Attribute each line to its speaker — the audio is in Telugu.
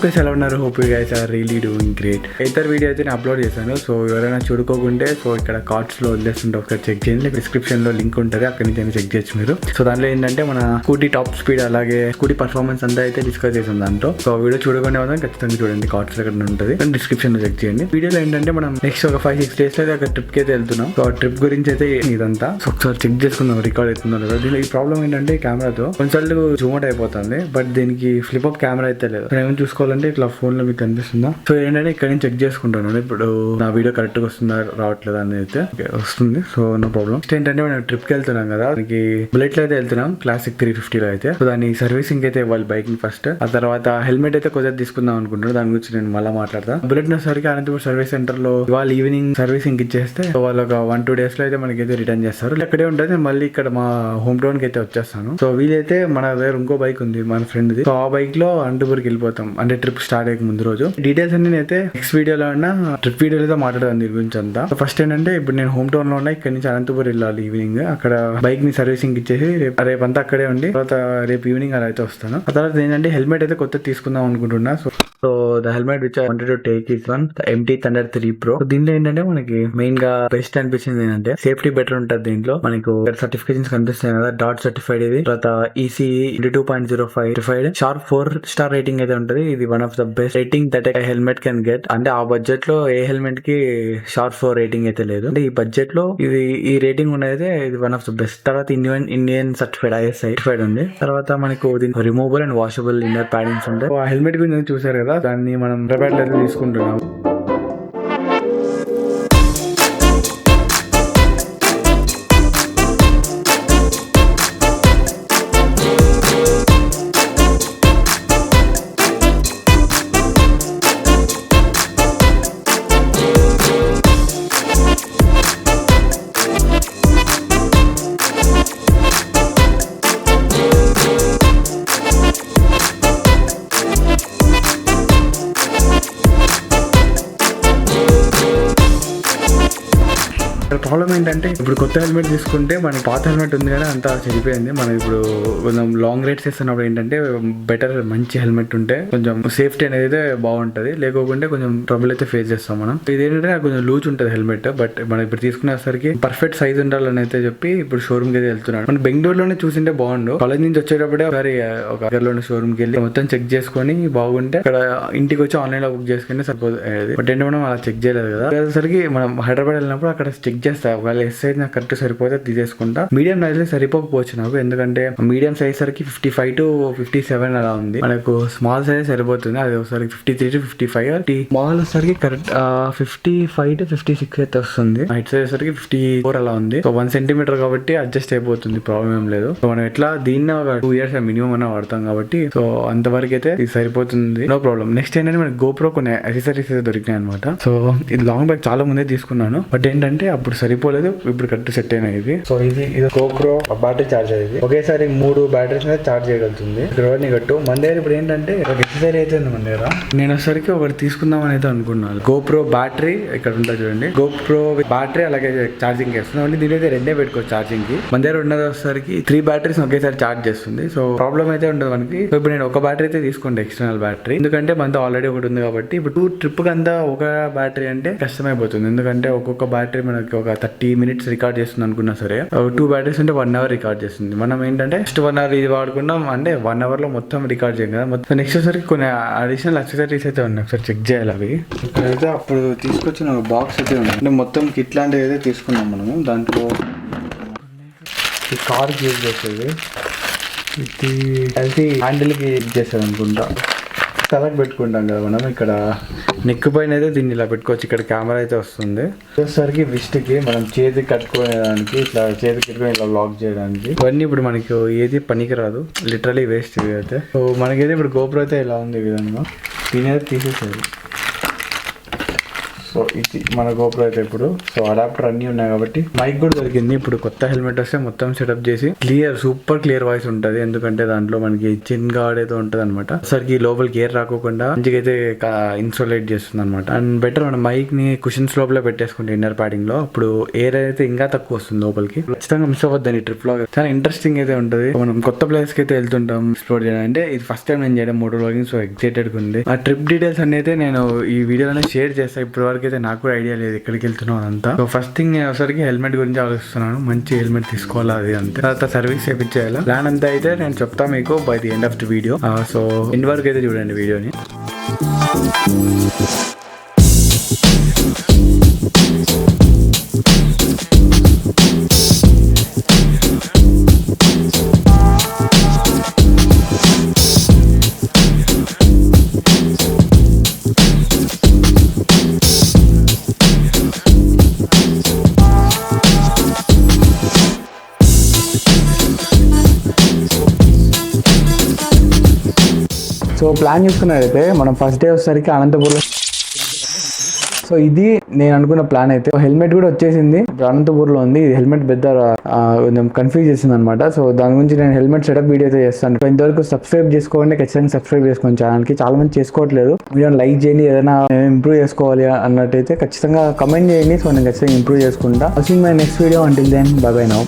Speaker 1: ప్లీజ్ ఎలా ఉన్నారు? Hope you guys are really doing great. ఇతర వీడియో అయితే నేను అప్లోడ్ చేశాను. సో ఎవరైనా చూడుకోకుంటే సో ఇక్కడ కార్డ్స్ లో వదిలేస్తుంటే ఒకసారి చెక్ చేయండి. డిస్క్రిప్షన్ లో లింక్ ఉంటుంది, అక్కడి నుంచి చెక్ చేయొచ్చు మీరు. సో దాంట్లో ఏంటంటే మన స్కూటీ టాప్ స్పీడ్ అలాగే స్కూటీ పర్ఫార్మెన్స్ అంతా అయితే డిస్కస్ చేసాం దాంట్లో. సో వీడియో చూడకుండా వల్ల ఖచ్చితంగా చూడండి, కార్డ్స్ ఎక్కడ ఉంటుంది డిస్క్రిప్షన్ లో చెక్ చేయండి. వీడియోలో ఏంటంటే మనం నెక్స్ట్ ఒక 5-6 డేస్ అయితే ఒక ట్రిప్ కి అయితే వెళ్తున్నాం. సో ఆ ట్రిప్ గురించి అయితే ఇదంతా సో ఒకసారి చెక్ చేసుకుందాం రికార్డ్ అవుతుందో లేదా. దీనిలో ఈ ప్రాబ్లం ఏంటంటే కెమెరాతో కొన్నిసార్లు జూమ్ అవుట్ అయిపోతుంది, బట్ దీనికి ఫ్లిప్ అప్ కెమెరా అయితే లేదు. ఏమైనా చూసుకోవాలంటే ఇట్లా ఫోన్ లో మీకు కనిపిస్తుందా? సో ఏంటంటే ఇక్కడ నుంచి చెక్ చేసుకుంటాను ఇప్పుడు నా వీడియో కరెక్ట్ గా వస్తుందా రావట్లేదా అనేది అయితే వస్తుంది. So no problem. ఏంటంటే మనం ట్రిప్ కి వెళ్తున్నాం కదా, దానికి బుల్లెట్ లో అయితే వెళ్తున్నాం, క్లాసిక్ 350 లో అయితే. సో దాని సర్వీసింగ్ అయితే ఇవ్వాలి బైక్ ని ఫస్ట్. ఆ తర్వాత హెల్మెట్ అయితే కొద్దిగా తీసుకుందాం అనుకుంటున్నాను, దాని గురించి నేను మళ్ళీ మాట్లాడతా. బుల్లెట్ సరికి అనంతపురం సర్వీస్ సెంటర్ లో ఇవాళ ఈవినింగ్ సర్వీసింగ్ ఇచ్చేస్తే వాళ్ళు ఒక 1-2 డేస్ లో అయితే మనకైతే రిటర్న్ చేస్తారు. ఇక్కడే ఉంటుంది, మళ్ళీ ఇక్కడ మా హోమ్ టౌన్ కి అయితే వచ్చేస్తాను. సో వీలైతే మన దగ్గర ఇంకో బైక్ ఉంది మన ఫ్రెండ్ ది. సో ఆ బైక్ లో అనంతపురంకి వెళ్ళిపోతాం, అంటే ట్రిప్ స్టార్ట్ అయ్యే ముందు రోజు. డీటెయిల్స్ అన్ని అయితే నెక్స్ట్ వీడియోలో ఉన్నా ట్రిప్ వీడియోలో మాట్లాడదాం దీని గురించి అంతా. ఫస్ట్ ఏంటంటే ఇప్పుడు నేను హోమ్ టౌన్ లో ఉన్నా, ఇక్కడ నుంచి అనంతపురం వెళ్ళాలి ఈవినింగ్. అక్కడ బైక్ ని సర్వీసింగ్ ఇచ్చేసి రేపంతా అక్కడే ఉండి తర్వాత రేపు ఈవినింగ్ అలా అయితే వస్తాను. ఆ తర్వాత ఏంటంటే హెల్మెట్ అయితే కొత్త తీసుకుందాం అనుకుంటున్నా. So the helmet which I wanted to take is one MT Thunder 3 Pro. దీంట్లో ఏంటంటే మనకి మెయిన్ గా బెస్ట్ అనిపించింది ఏంటంటే సేఫ్టీ బెటర్ ఉంటుంది దీంట్లో. మనకు సర్టిఫికేషన్స్ కనిపిస్తాయి కదా, డాట్ సర్టిఫైడ్ ఇది, తర్వాత ECE 22.05 certified, sharp 4 star rating అయితే ఉంటుంది. ఇది one of the best rating that a helmet can get. అంటే ఆ బడ్జెట్ లో ఏ హెల్మెట్ కి షార్ప్ 4 రేటింగ్ అయితే లేదు. అంటే ఈ బడ్జెట్ లో ఇది ఈ రేటింగ్ ఉన్నది ఇది వన్ ఆఫ్ ద బెస్ట్. తర్వాత ఇండియన్ సర్టిఫైడ్ ISI సర్టిఫైడ్ ఉంది. తర్వాత మనకు removable and washable inner paddings ఉంటాయి. ఆ హెల్మెట్ గురించి చూసారు కదా, దాన్ని మనం రిపేర్ అయితే తీసుకుంటున్నాం. ప్రాబ్లం ఏంటంటే ఇప్పుడు కొత్త హెల్మెట్ తీసుకుంటే మనకి పాత హెల్మెట్ ఉంది కానీ అంతా చెడిపోయింది. మనం ఇప్పుడు కొంచెం లాంగ్ రైడ్స్ చేస్తున్నప్పుడు ఏంటంటే బెటర్ మంచి హెల్మెట్ ఉంటే కొంచెం సేఫ్టీ అనేది అయితే బాగుంటది, లేకపోతే కొంచెం ట్రబుల్ అయితే ఫేస్ చేస్తాం మనం. ఇదేంటంటే కొంచెం లూజ్ ఉంటుంది హెల్మెట్, బట్ మనం ఇప్పుడు తీసుకునేసరికి పర్ఫెక్ట్ సైజ్ ఉండాలని అయితే చెప్పి ఇప్పుడు షోరూమ్ కి అయితే వెళ్తున్నాను. మనం బెంగళూరులోనే చూసింటే బాగుండు. కాలేజ్ నుంచి వచ్చేటప్పుడే ఒకసారి ఒక దగ్గరలోని షోరూమ్ కి వెళ్ళి మొత్తం చెక్ చేసుకొని బాగుంటే ఇక్కడ ఇంటికి వచ్చి ఆన్లైన్ లో బుక్ చేసుకుంటే సరిపోతుంది. బట్ ఏంటంటే మనం అలా చెక్ చేయలేదు కదా. వచ్చేసరికి మనం హైదరాబాద్ వెళ్ళినప్పుడు అక్కడ చెక్ చేస్తా, ఒకవేళ ఎస్ సైజ్ నాకు కరెక్ట్ సరిపోతే తీసేసుకుంటా. మీడియం సైజ్ సరిపోకపోవచ్చు నాకు, ఎందుకంటే మీడియం సైజ్ సరికి 55 to 57 అలా ఉంది. మనకు స్మాల్ సైజ్ సరిపోతుంది, అది ఒకసారి 53 to 55. స్మాల్ సరికి కరెక్ట్ 55 to 56 అయితే వస్తుంది. హైట్ సైజ్ సరికి 54 అలా ఉంది. సో 1 సెంటీమీటర్ కాబట్టి అడ్జస్ట్ అయిపోతుంది, ప్రాబ్లం ఏం లేదు. సో మనం ఎట్లా దీన్ని ఒక 2 years మినిమం అన్న వాడతాం కాబట్టి సో అంతవరకు అయితే ఇది సరిపోతుంది, నో ప్రాబ్లం. నెక్స్ట్ ఏంటంటే మనకి GoPro కొన్ని యాక్సెసరీస్ అయితే దొరికినాయి అనమాట. సో ఇది లాంగ్ బ్యాగ్ చాలా ముందే తీసుకున్నాను, బట్ ఏంటంటే అప్పుడు సరిపోలేదు, ఇప్పుడు కరెక్ట్ సెట్ అయినా ఇది. సో ఇది GoPro బ్యాటరీ చార్జర్. ఇది ఒకేసారి 3 బ్యాటరీస్ మీద చార్జ్ చేయగలుగుతుంది. కట్టు మన దగ్గర ఇప్పుడు ఏంటంటే ఒక ఎక్సెసరీ అయితే ఉంది మన దగ్గర. నేను వచ్చరికి ఒకటి తీసుకుందామని అయితే అనుకున్నాను. GoPro బ్యాటరీ ఇక్కడ ఉంటుంది చూడండి, GoPro బ్యాటరీ అలాగే ఛార్జింగ్ చేస్తుంది. దీని అయితే 2 పెట్టుకోవచ్చు ఛార్జింగ్ కి. మన దగ్గర ఉన్నది వచ్చరికి 3 బ్యాటరీస్ ఒకేసారి చార్జ్ చేస్తుంది. సో ప్రాబ్లం అయితే ఉండదు మనకి. సో ఇప్పుడు నేను ఒక బ్యాటరీ అయితే తీసుకుంటే ఎక్స్టర్నల్ బ్యాటరీ, ఎందుకంటే మనతో ఆల్రెడీ ఒకటి ఉంది కాబట్టి. ఇప్పుడు ట్రిప్ కి అంతా ఒక బ్యాటరీ అంటే కష్టమైపోతుంది, ఎందుకంటే ఒక్కొక్క బ్యాటరీ మనకి ఒక 30 minutes రికార్డ్ చేస్తుంది అనుకున్నా సరే, 2 బ్యాటరీస్ ఉంటే 1 hour రికార్డ్ చేస్తుంది. మనం ఏంటంటే ఫస్ట్ 1 hour ఇది వాడుకున్నాం అంటే 1 hour లో మొత్తం రికార్డ్ చేయం కదా. మొత్తం నెక్స్ట్ వచ్చరికి కొన్ని అడిషనల్ యాక్సెసరీస్ అయితే ఉన్నాయి, ఒకసారి చెక్ చేయాలి అవి. ఇక్కడైతే అప్పుడు తీసుకొచ్చిన ఒక బాక్స్ అయితే ఉంది, అంటే మొత్తం కిట్ లాంటివి అయితే తీసుకున్నాం మనము. దాంట్లో ఈ కార్ యూజ్ చేసేది, ఇది కలిసి హ్యాండిల్ కి యూజ్ చేసేది అనుకుంటా. తలకు పెట్టుకుంటాం కదా మనం, ఇక్కడ నెక్ పైన అయితే దీన్ని ఇలా పెట్టుకోవచ్చు. ఇక్కడ కెమెరా అయితే వస్తుంది. వచ్చేసరికి విస్ట్కి మనం చేతికి కట్టుకోవడానికి, ఇట్లా చేతికి కట్టుకొని ఇలా లాక్ చేయడానికి, ఇవన్నీ ఇప్పుడు మనకి ఏది పనికిరాదు, లిటరలీ వేస్ట్ ఇవి అయితే. సో మనకైతే ఇప్పుడు GoPro అయితే ఇలా ఉంది ఈ విధంగా, దీని అయితే తీసేసేది. సో సో ఇది మన గోప్రో అయితే ఇప్పుడు సో అడాప్టర్ అన్ని ఉన్నాయి కాబట్టి మైక్ కూడా దొరికింది. ఇప్పుడు కొత్త హెల్మెట్ వస్తే మొత్తం సెటప్ చేసి సూపర్ క్లియర్ వాయిస్ ఉంటది. ఎందుకంటే దాంట్లో మనకి చిన్ గార్డ్ అయితే ఉంటది అనమాట. సరికి లోపలికి ఎయిర్ రాకోకుండా మంచిగా అయితే ఇన్సులేట్ చేస్తుంది అనమాట. అండ్ బెటర్ మన మైక్ ని కుషన్స్ లోపల పెట్టేసుకుంటే ఇన్నర్ ప్యాడింగ్ లో అప్పుడు ఎయిర్ అయితే ఇంకా తక్కువ వస్తుంది లోపలికి. ఖచ్చితంగా మిస్ అవ్వద్దని ట్రిప్ లో చాలా ఇంట్రెస్టింగ్ అయితే ఉంటది. మనం కొత్త ప్లేస్ కి అయితే వెళ్తుంటాం ఎక్స్ప్లోర్ చేయడం. అంటే ఇది ఫస్ట్ టైం నేను చేయడం మోటో వ్లాగింగ్. సో ఎక్సైటెడ్ ఉంది. ఆ ట్రిప్ డీటెయిల్స్ అన్ని అయితే నేను ఈ వీడియోలోనే షేర్ చేస్తాను. ఇప్పటి వరకు అయితే నాకు కూడా ఐడియా లేదు ఎక్కడికి వెళ్తున్నాం అంతా. సో ఫస్ట్ థింగ్ నేను ఒకసారికి హెల్మెట్ గురించి ఆలోచిస్తున్నాను. మంచి హెల్మెట్ తీసుకోవాలి అది అంతే. తర్వాత సర్వీస్ చేయించేయాలి. ప్లాన్ అంతా అయితే నేను చెప్తా మీకు by the end of the video. So end వరకు అయితే చూడండి వీడియోని. సో ప్లాన్ చూసుకున్నట్టయితే మనం ఫస్ట్ డే వచ్చేసరికి అనంతపూర్లో. సో ఇది నేను అనుకున్న ప్లాన్ అయితే. హెల్మెట్ కూడా వచ్చేసింది. అనంతపూర్లో ఉంది. ఇది హెల్మెట్ పెద్ద కొంచెం కన్ఫ్యూజ్ చేసింది అనమాట. సో దాని గురించి నేను హెల్మెట్ సెటప్ వీడియో అయితే చేస్తాను. సో ఇంతవరకు సబ్స్క్రైబ్ చేసుకోండి. ఖచ్చితంగా సబ్స్క్రైబ్ చేసుకోండి ఛానల్కి. చాలా మంది చేసుకోవట్లేదు. వీడియోని లైక్ చేయండి. ఏదైనా ఇంప్రూవ్ చేసుకోవాలి అన్నట్టయితే ఖచ్చితంగా కమెంట్ చేయండి. సో నేను ఖచ్చితంగా ఇంప్రూవ్ చేసుకుంటా. Watching my next video. Until then bye bye now.